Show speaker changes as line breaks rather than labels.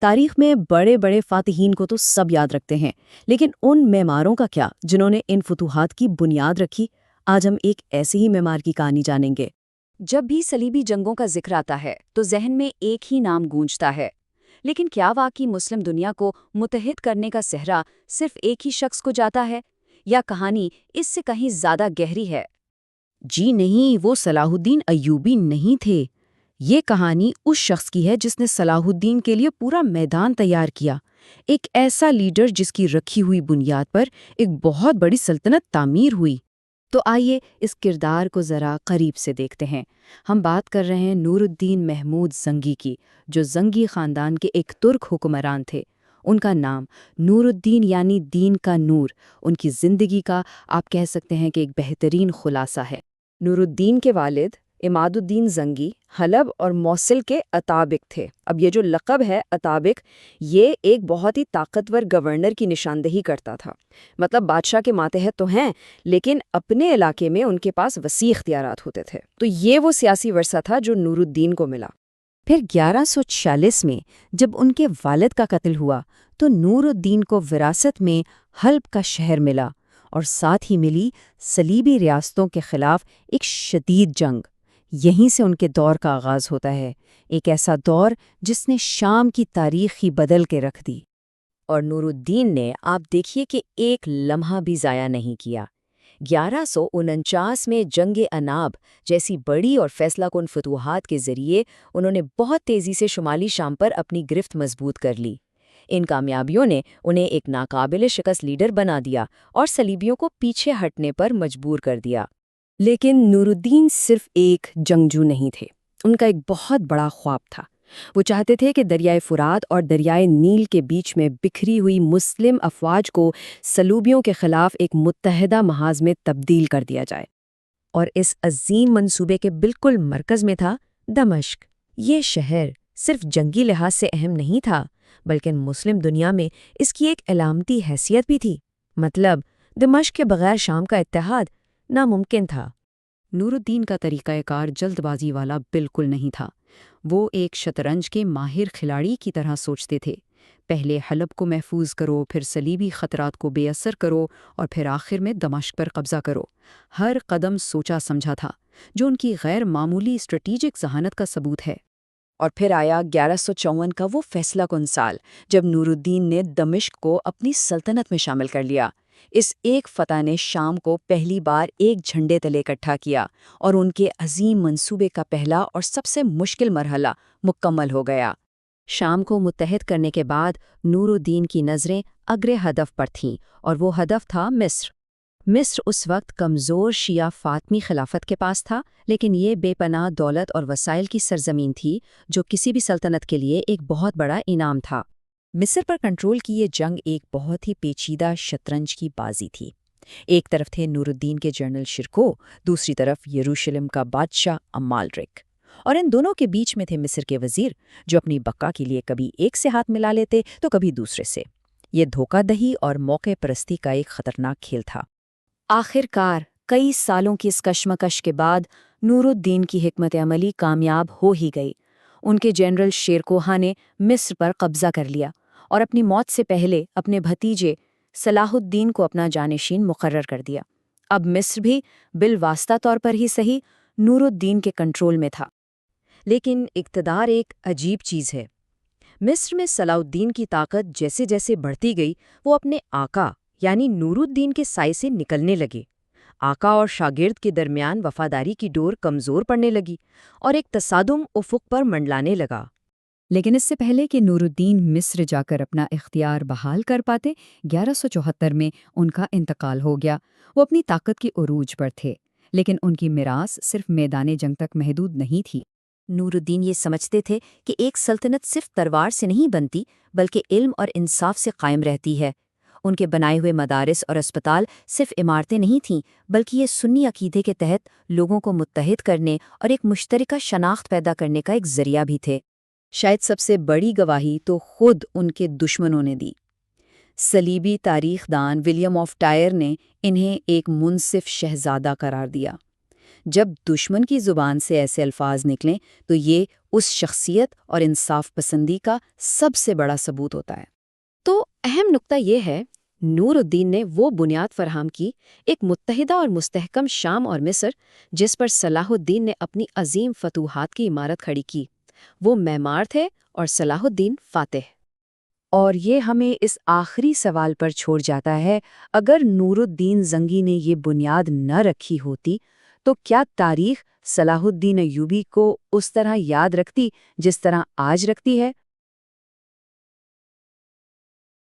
تاریخ میں بڑے بڑے فاتحین کو تو سب یاد رکھتے ہیں، لیکن ان معماروں کا کیا جنہوں نے ان فتوحات کی بنیاد رکھی؟ آج ہم ایک ایسے ہی معمار کی کہانی جانیں گے۔
جب بھی صلیبی جنگوں کا ذکر آتا ہے تو ذہن میں ایک ہی نام گونجتا ہے، لیکن کیا واقعی مسلم دنیا کو متحد کرنے کا صحرا صرف ایک ہی شخص کو جاتا ہے، یا کہانی اس سے کہیں زیادہ گہری ہے؟
جی نہیں، وہ صلاح الدین ایوبی نہیں تھے۔ یہ کہانی اس شخص کی ہے جس نے صلاح الدین کے لیے پورا میدان تیار کیا، ایک ایسا لیڈر جس کی رکھی ہوئی بنیاد پر ایک بہت بڑی سلطنت تعمیر ہوئی۔
تو آئیے اس کردار کو ذرا قریب سے دیکھتے ہیں۔ ہم بات کر رہے ہیں نور الدین محمود زنگی کی، جو زنگی خاندان کے ایک ترک حکمران تھے۔ ان کا نام نور الدین یعنی دین کا نور، ان کی زندگی کا آپ کہہ سکتے ہیں کہ ایک بہترین خلاصہ ہے۔ نور الدین کے والد عماد الدین زنگی حلب اور موصل کے اتابک تھے۔ اب یہ جو لقب ہے اتابک، یہ ایک بہت ہی طاقتور گورنر کی نشاندہی کرتا تھا۔ مطلب بادشاہ کے ماتحت تو ہیں، لیکن اپنے علاقے میں ان کے پاس وسیع اختیارات ہوتے تھے۔ تو یہ وہ سیاسی ورثہ تھا جو نور الدین کو ملا۔
پھر 1146 میں جب ان کے والد کا قتل ہوا تو نور الدین کو وراثت میں حلب کا شہر ملا، اور ساتھ ہی ملی صلیبی ریاستوں کے خلاف ایک شدید جنگ۔ یہیں سے ان کے دور کا آغاز ہوتا ہے، ایک ایسا دور جس نے شام کی تاریخ ہی بدل کے رکھ دی۔
اور نور الدین نے آپ دیکھیے کہ ایک لمحہ بھی ضائع نہیں کیا۔ 1149 میں جنگ اناب جیسی بڑی اور فیصلہ کن فتوحات کے ذریعے انہوں نے بہت تیزی سے شمالی شام پر اپنی گرفت مضبوط کر لی۔ ان کامیابیوں نے انہیں ایک ناقابل شکست لیڈر بنا دیا اور صلیبیوں کو پیچھے ہٹنے پر مجبور کر دیا۔
لیکن نور الدین صرف ایک جنگجو نہیں تھے، ان کا ایک بہت بڑا خواب تھا۔ وہ چاہتے تھے کہ دریائے فرات اور دریائے نیل کے بیچ میں بکھری ہوئی مسلم افواج کو صلیبیوں کے خلاف ایک متحدہ محاذ میں تبدیل کر دیا جائے۔
اور اس عظیم منصوبے کے بالکل مرکز میں تھا دمشق۔ یہ شہر صرف جنگی لحاظ سے اہم نہیں تھا، بلکہ مسلم دنیا میں اس کی ایک علامتی حیثیت بھی تھی۔ مطلب دمشق کے بغیر شام کا اتحاد ناممکن تھا۔
نور الدین کا طریقہ کار جلد بازی والا بالکل نہیں تھا۔ وہ ایک شطرنج کے ماہر کھلاڑی کی طرح سوچتے تھے۔ پہلے حلب کو محفوظ کرو، پھر صلیبی خطرات کو بے اثر کرو، اور پھر آخر میں دمشق پر قبضہ کرو۔ ہر قدم سوچا سمجھا تھا، جو ان کی غیر معمولی اسٹریٹیجک ذہانت کا ثبوت ہے۔
اور پھر آیا 1154 کا وہ فیصلہ کن سال، جب نور الدین نے دمشق کو اپنی سلطنت میں شامل کر لیا۔ اس ایک فتح نے شام کو پہلی بار ایک جھنڈے تلے اکٹھا کیا، اور ان کے عظیم منصوبے کا پہلا اور سب سے مشکل مرحلہ مکمل ہو گیا۔
شام کو متحد کرنے کے بعد نور الدین کی نظریں اگلے ہدف پر تھیں، اور وہ ہدف تھا مصر۔ مصر اس وقت کمزور شیعہ فاطمی خلافت کے پاس تھا، لیکن یہ بے پناہ دولت اور وسائل کی سرزمین تھی جو کسی بھی سلطنت کے لیے ایک بہت بڑا انعام تھا۔ مصر پر کنٹرول کی یہ جنگ ایک بہت ہی پیچیدہ شطرنج کی بازی تھی۔ ایک طرف تھے نور الدین کے جنرل شرکو، دوسری طرف یروشلم کا بادشاہ امالرک، اور ان دونوں کے بیچ میں تھے مصر کے وزیر، جو اپنی بقا کے لیے کبھی ایک سے ہاتھ ملا لیتے تو کبھی دوسرے سے۔ یہ دھوکہ دہی اور موقع پرستی کا ایک خطرناک کھیل تھا۔
آخر کار کئی سالوں کی اس کشمکش کے بعد نور الدین کی حکمت عملی کامیاب ہو ہی گئی۔ ان کے جنرل شیرکوہ نے مصر پر قبضہ کر لیا اور اپنی موت سے پہلے اپنے بھتیجے صلاح الدین کو اپنا جانشین مقرر کر دیا۔ اب مصر بھی بالواسطہ طور پر ہی صحیح نور الدین کے کنٹرول میں تھا۔
لیکن اقتدار ایک عجیب چیز ہے۔ مصر میں صلاح الدین کی طاقت جیسے جیسے بڑھتی گئی، وہ اپنے آقا یعنی نور الدین کے سائے سے نکلنے لگے۔ آقا اور شاگرد کے درمیان وفاداری کی ڈور کمزور پڑنے لگی، اور ایک تصادم افق پر منڈلانے لگا۔
لیکن اس سے پہلے کہ نور الدین مصر جا کر اپنا اختیار بحال کر پاتے، 1174 میں ان کا انتقال ہو گیا۔ وہ اپنی طاقت کی عروج پر تھے، لیکن ان کی میراث صرف میدان جنگ تک محدود نہیں تھی۔
نور الدین یہ سمجھتے تھے کہ ایک سلطنت صرف تلوار سے نہیں بنتی، بلکہ علم اور انصاف سے قائم رہتی ہے۔ ان کے بنائے ہوئے مدارس اور اسپتال صرف عمارتیں نہیں تھیں، بلکہ یہ سنی عقیدے کے تحت لوگوں کو متحد کرنے اور ایک مشترکہ شناخت پیدا کرنے کا ایک ذریعہ بھی تھے۔
شاید سب سے بڑی گواہی تو خود ان کے دشمنوں نے دی۔ صلیبی تاریخ دان ولیم آف ٹائر نے انہیں ایک منصف شہزادہ قرار دیا۔ جب دشمن کی زبان سے ایسے الفاظ نکلیں تو یہ اس شخصیت اور انصاف پسندی کا سب سے بڑا ثبوت ہوتا ہے۔ تو اہم نقطہ یہ ہے، نور الدین نے وہ بنیاد فراہم کی، ایک متحدہ اور مستحکم شام اور مصر، جس پر صلاح الدین نے اپنی عظیم فتوحات کی عمارت کھڑی کی۔ وہ معمار تھے اور صلاح الدین فاتح۔
اور یہ ہمیں اس آخری سوال پر چھوڑ جاتا ہے، اگر نور الدین زنگی نے یہ بنیاد نہ رکھی ہوتی تو کیا تاریخ صلاح الدین ایوبی کو اس طرح یاد رکھتی جس طرح آج رکھتی ہے؟